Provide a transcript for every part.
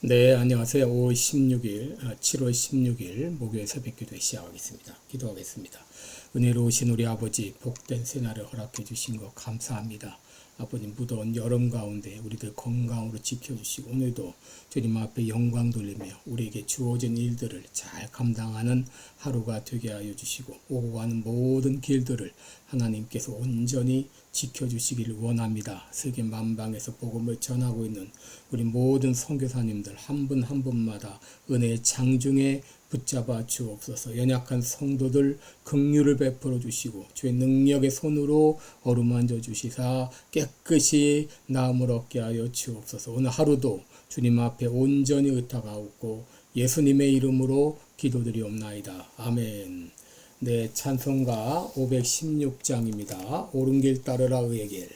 네, 안녕하세요. 7월 16일 목요일 새벽기도 시작하겠습니다. 기도하겠습니다. 은혜로우신 우리 아버지, 복된 새날을 허락해 주신 것 감사합니다. 아버님, 무더운 여름 가운데 우리들 건강으로 지켜주시고 오늘도 주님 앞에 영광 돌리며 우리에게 주어진 일들을 잘 감당하는 하루가 되게 하여 주시고 오고 가는 모든 길들을 하나님께서 온전히 지켜주시기를 원합니다. 세계 만방에서 복음을 전하고 있는 우리 모든 선교사님들 한 분 한 분마다 은혜의 장중에 붙잡아 주옵소서. 연약한 성도들 긍휼을 베풀어 주시고 주의 능력의 손으로 어루만져 주시사 깨끗이 나음을 얻게 하여 주옵소서. 오늘 하루도 주님 앞에 온전히 의탁하옵고 예수님의 이름으로 기도드리옵나이다. 아멘. 네, 찬송가 516장입니다. 옳은 길 따르라 의의 길.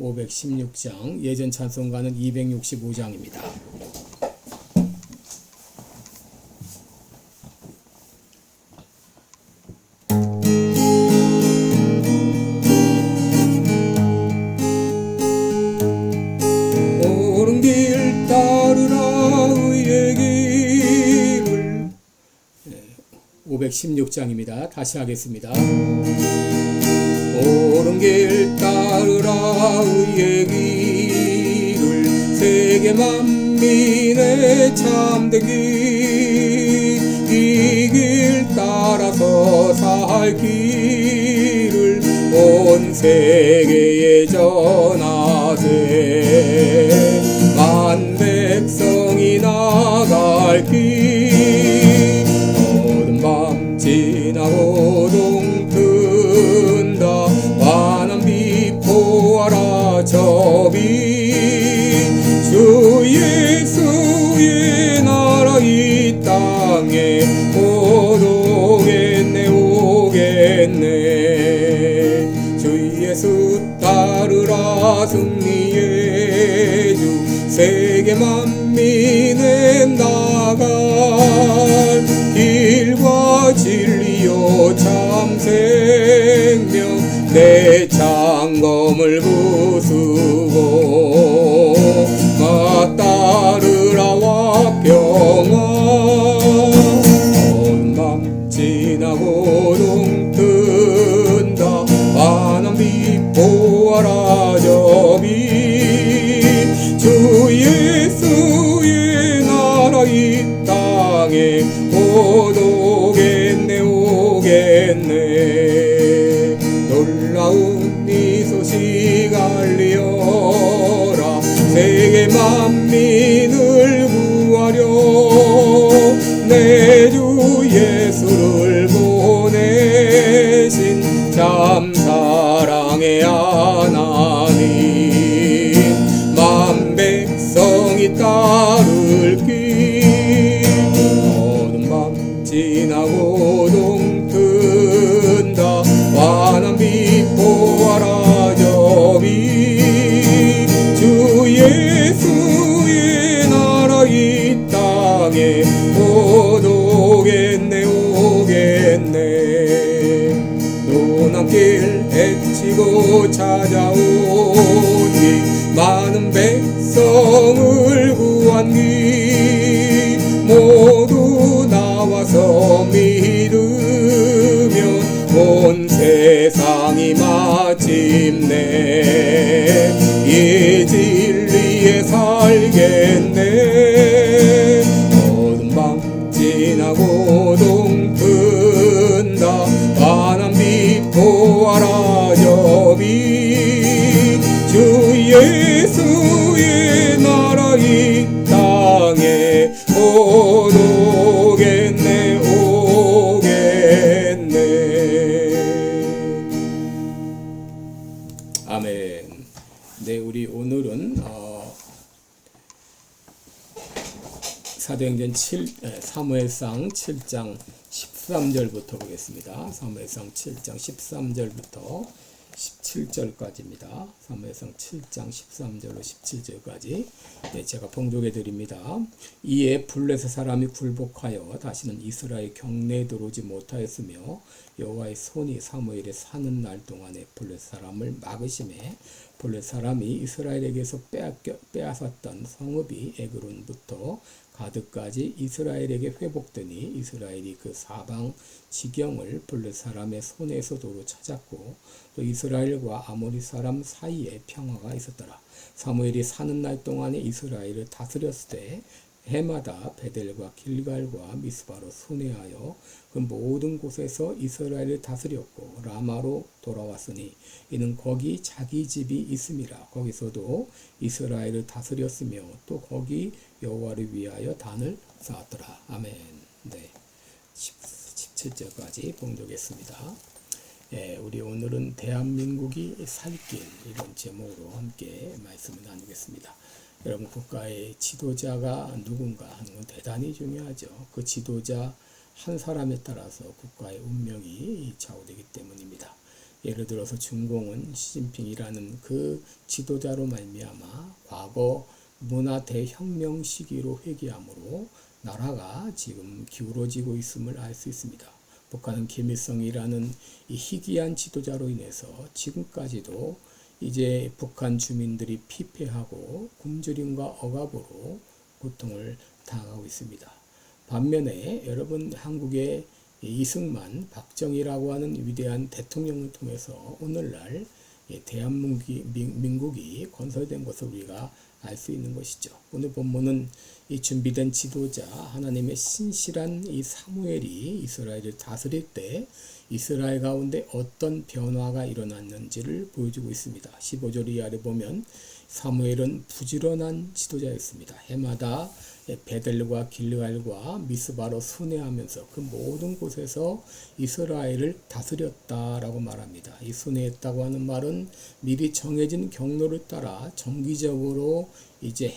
516장, 예전 찬송가는 265장입니다. 옳은 길 따르라 의의 길을. 516장입니다. 다시 하겠습니다. 옳은 길 따르라 의의 길을 세계 만민의 참된 길 이 길 따라서 살 길을 온 세계에 전하세 만 백성이 나갈 길 어두운 밤 지나고 동튼다 환한 빛 보아라 저 빛 주 예수의 나라 이 땅에 곧 오겠네 오겠네 주 예수 따르라 승리의 주 세계 만민에 나갈 길과 진리요 참 생명 내 창검을 부수고 따르라 화평아 어두운 밤 지나고 동튼다 환한 빛 보아라 저 빛 주 예수의 나라 이 땅에 곧 오겠네 오겠네 놀라운 이 소식 알리어라 세계 만민을 구하려 내 주 예수를 보내신 참 사랑의 하나님 만 백성이 따를 길 어두운 밤 지나고 동튼다 환한 빛 보아라 저 빛 주 예수의 나라 이 땅에 곧 오겠네 오겠네 노남길 헤치고 찾아오니 많은 백성을 구한 길 모두 나와서 믿으면 온 세상이 마침내 이 진리에 살겠네 어두운 밤 지나고 동튼다 환한 빛 보아라 저 빛 주 예수의 나라 이 땅에 곧 오겠네 오겠네. 아멘. 네, 우리 오늘은 사도행전 사무엘상 7장 13절부터 보겠습니다. 사무엘상 7장 13절부터 17절까지입니다. 사무엘상 7장 13절로 17절까지 제가 봉독해 드립니다. 이에 블레셋 사람이 굴복하여 다시는 이스라엘 경내에 들어오지 못하였으며 여호와의 손이 사무엘의 사는 날 동안에 블레셋 사람을 막으심에 블레셋 사람이 이스라엘에게서 빼앗았던 성읍이 에그론부터 가드까지 이스라엘에게 회복되니 이스라엘이 그 사방 지경을 블레셋 사람의 손에서 도로 찾았고 또 이스라엘과 아모리 사람 사이에 평화가 있었더라. 사무엘이 사는 날 동안에 이스라엘을 다스렸을 때 해마다 베델과 길갈과 미스바로 순회하여 그 모든 곳에서 이스라엘을 다스렸고 라마로 돌아왔으니 이는 거기 자기 집이 있음이라. 거기서도 이스라엘을 다스렸으며 또 거기 여호와를 위하여 단을 쌓았더라. 아멘. 네, 17절까지 봉독했습니다. 우리 오늘은 대한민국이 살 길 이런 제목으로 함께 말씀을 나누겠습니다. 여러분, 국가의 지도자가 누군가 하는 건 대단히 중요하죠. 그 지도자 한 사람에 따라서 국가의 운명이 좌우되기 때문입니다. 예를 들어서 중공은 시진핑이라는 그 지도자로 말미암아 과거 문화 대혁명 시기로 회귀함으로 나라가 지금 기울어지고 있음을 알 수 있습니다. 북한은 김일성이라는 이 희귀한 지도자로 인해서 지금까지도 이제 북한 주민들이 피폐하고 굶주림과 억압으로 고통을 당하고 있습니다. 반면에 여러분, 한국의 이승만, 박정희라고 하는 위대한 대통령을 통해서 오늘날 대한민국이 건설된 것을 우리가 알 수 있는 것이죠. 오늘 본문은 이 준비된 지도자 하나님의 신실한 이 사무엘이 이스라엘을 다스릴 때 이스라엘 가운데 어떤 변화가 일어났는지를 보여주고 있습니다. 15절 이하를 보면 사무엘은 부지런한 지도자였습니다. 해마다 베델과 길갈과 미스바로 순회하면서 그 모든 곳에서 이스라엘을 다스렸다라고 말합니다. 이 순회했다고 하는 말은 미리 정해진 경로를 따라 정기적으로 이제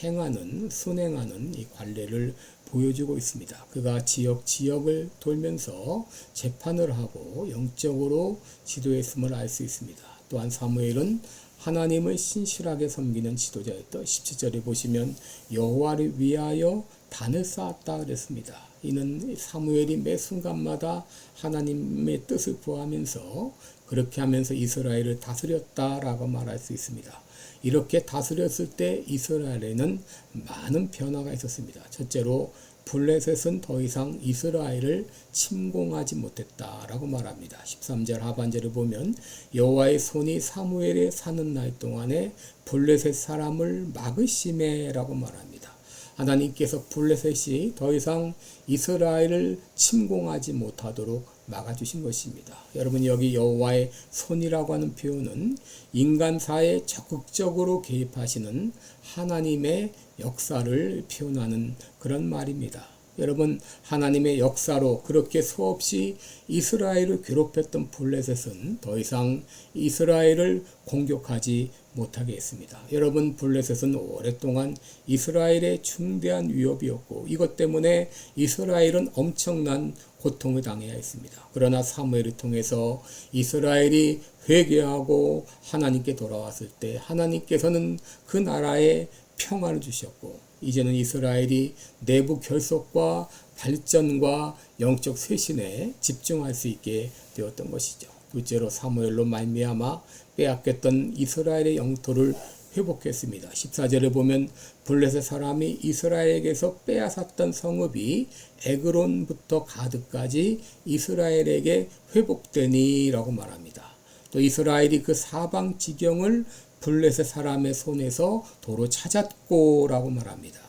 순행하는 이 관례를 보여주고 있습니다. 그가 지역을 돌면서 재판을 하고 영적으로 지도했음을 알 수 있습니다. 또한 사무엘은 하나님을 신실하게 섬기는 지도자였던 17절에 보시면 여호와를 위하여 단을 쌓았다 그랬습니다. 이는 사무엘이 매 순간마다 하나님의 뜻을 구하면서 그렇게 하면서 이스라엘을 다스렸다라고 말할 수 있습니다. 이렇게 다스렸을 때 이스라엘에는 많은 변화가 있었습니다. 첫째로 블레셋은 더 이상 이스라엘을 침공하지 못했다라고 말합니다. 13절 하반절을 보면 여호와의 손이 사무엘에 사는 날 동안에 블레셋 사람을 막으시매라고 말합니다. 하나님께서 블레셋이 더 이상 이스라엘을 침공하지 못하도록 막아주신 것입니다. 여러분, 여기 여호와의 손이라고 하는 표현은 인간사에 적극적으로 개입하시는 하나님의 역사를 표현하는 그런 말입니다. 여러분, 하나님의 역사로 그렇게 수없이 이스라엘을 괴롭혔던 블레셋은 더 이상 이스라엘을 공격하지 못하게 했습니다. 여러분, 블레셋은 오랫동안 이스라엘의 중대한 위협이었고 이것 때문에 이스라엘은 엄청난 고통을 당해야 했습니다. 그러나 사무엘을 통해서 이스라엘이 회개하고 하나님께 돌아왔을 때 하나님께서는 그 나라에 평화를 주셨고 이제는 이스라엘이 내부 결속과 발전과 영적 쇄신에 집중할 수 있게 되었던 것이죠. 둘째로 사무엘로 말미암아 빼앗겼던 이스라엘의 영토를 회복했습니다. 14절에 보면 블레셋 사람이 이스라엘에게서 빼앗았던 성읍이 에그론부터 가드까지 이스라엘에게 회복되니 라고 말합니다. 또 이스라엘이 그 사방 지경을 블레셋 사람의 손에서 도로 찾았고 라고 말합니다.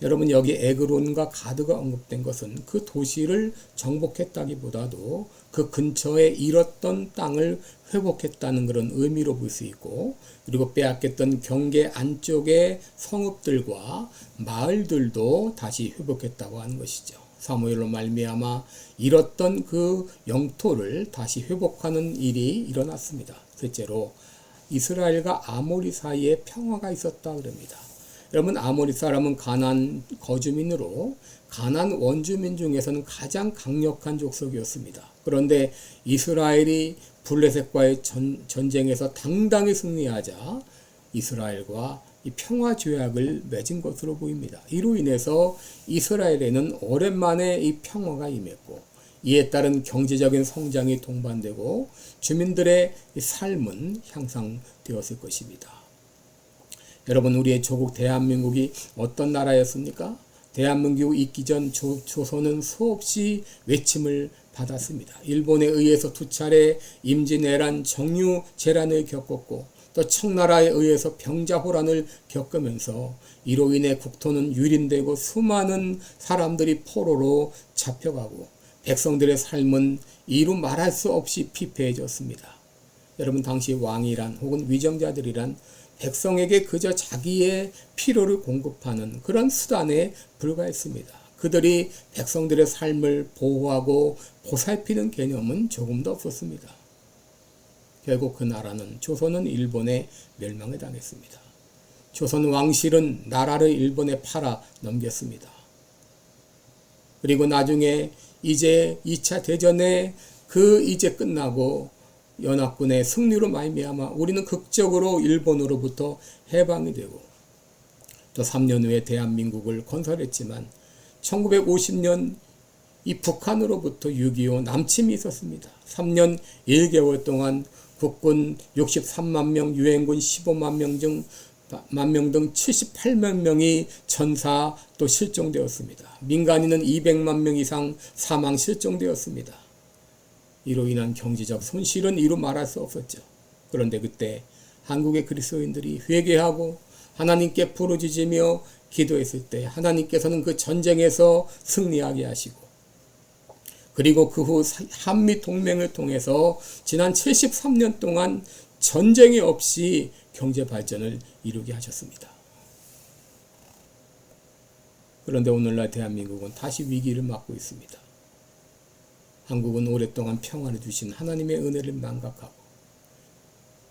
여러분, 여기 에그론과 가드가 언급된 것은 그 도시를 정복했다기보다도 그 근처에 잃었던 땅을 회복했다는 그런 의미로 볼 수 있고, 그리고 빼앗겼던 경계 안쪽의 성읍들과 마을들도 다시 회복했다고 하는 것이죠. 사무엘로 말미암아 잃었던 그 영토를 다시 회복하는 일이 일어났습니다. 셋째로 이스라엘과 아모리 사이에 평화가 있었다 그럽니다. 여러분, 아모리 사람은 가나안 거주민으로 가나안 원주민 중에서는 가장 강력한 족속이었습니다. 그런데 이스라엘이 블레셋과의 전쟁에서 당당히 승리하자 이스라엘과 이 평화 조약을 맺은 것으로 보입니다. 이로 인해서 이스라엘에는 오랜만에 이 평화가 임했고 이에 따른 경제적인 성장이 동반되고 주민들의 삶은 향상되었을 것입니다. 여러분, 우리의 조국 대한민국이 어떤 나라였습니까? 대한민국 있기 전 조선은 수없이 외침을 받았습니다. 일본에 의해서 2차례 임진왜란, 정유재란을 겪었고 또 청나라에 의해서 병자호란을 겪으면서 이로 인해 국토는 유린되고 수많은 사람들이 포로로 잡혀가고 백성들의 삶은 이루 말할 수 없이 피폐해졌습니다. 여러분, 당시 왕이란 혹은 위정자들이란 백성에게 그저 자기의 필요를 공급하는 그런 수단에 불과했습니다. 그들이 백성들의 삶을 보호하고 보살피는 개념은 조금도 없었습니다. 결국 그 나라는, 조선은 일본에 멸망에 당했습니다. 조선 왕실은 나라를 일본에 팔아 넘겼습니다. 그리고 나중에 이제 2차 대전에 이제 끝나고 연합군의 승리로 말미암아 우리는 극적으로 일본으로부터 해방이 되고 또 3년 후에 대한민국을 건설했지만 1950년 이 북한으로부터 6.25 남침이 있었습니다. 3년 1개월 동안 국군 63만 명, 유엔군 15만 명 등 78만 명이 전사 또 실종되었습니다. 민간인은 200만 명 이상 사망 실종되었습니다. 이로 인한 경제적 손실은 이루 말할 수 없었죠. 그런데 그때 한국의 그리스도인들이 회개하고 하나님께 부르짖으며 기도했을 때 하나님께서는 그 전쟁에서 승리하게 하시고 그리고 그 후 한미 동맹을 통해서 지난 73년 동안 전쟁이 없이 경제 발전을 이루게 하셨습니다. 그런데 오늘날 대한민국은 다시 위기를 맞고 있습니다. 한국은 오랫동안 평화를 주신 하나님의 은혜를 망각하고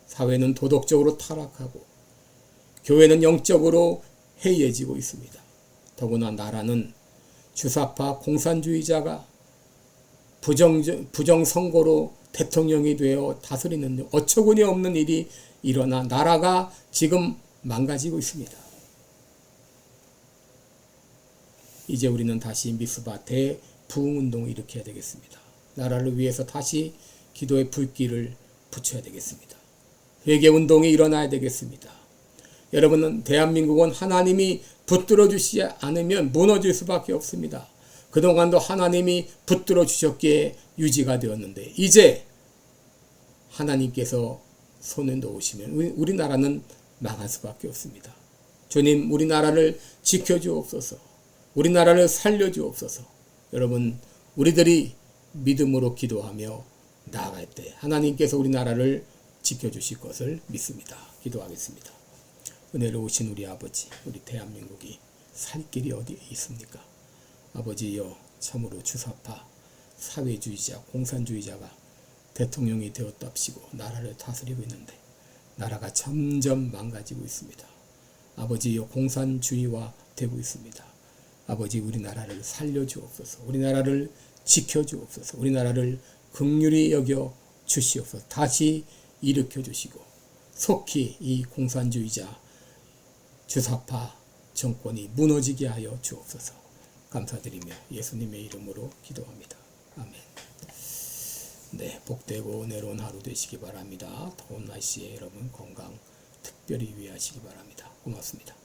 사회는 도덕적으로 타락하고 교회는 영적으로 해이해지고 있습니다. 더구나 나라는 주사파 공산주의자가 부정선거로 대통령이 되어 다스리는 어처구니 없는 일이 일어나 나라가 지금 망가지고 있습니다. 이제 우리는 다시 미스바 대부흥운동을 일으켜야 되겠습니다. 나라를 위해서 다시 기도의 불길을 붙여야 되겠습니다. 회개운동이 일어나야 되겠습니다. 여러분은 대한민국은 하나님이 붙들어 주시지 않으면 무너질 수밖에 없습니다. 그동안도 하나님이 붙들어 주셨기에 유지가 되었는데 이제 하나님께서 손을 놓으시면 우리나라는 망할 수밖에 없습니다. 주님, 우리나라를 지켜주옵소서. 우리나라를 살려주옵소서. 여러분, 우리들이 믿음으로 기도하며 나아갈 때 하나님께서 우리나라를 지켜주실 것을 믿습니다. 기도하겠습니다. 은혜로우신 우리 아버지, 우리 대한민국이 살 길이 어디 있습니까? 아버지여, 참으로 주사파, 사회주의자, 공산주의자가 대통령이 되었답시고 나라를 다스리고 있는데 나라가 점점 망가지고 있습니다. 아버지여, 공산주의화 되고 있습니다. 아버지, 우리나라를 살려주옵소서. 우리나라를 지켜주옵소서. 우리나라를 긍휼히 여겨 주시옵소서. 다시 일으켜 주시고 속히 이 공산주의자 주사파 정권이 무너지게 하여 주옵소서. 감사드리며 예수님의 이름으로 기도합니다. 아멘. 네, 복되고 은혜로운 하루 되시기 바랍니다. 더운 날씨에 여러분 건강 특별히 유의하시기 바랍니다. 고맙습니다.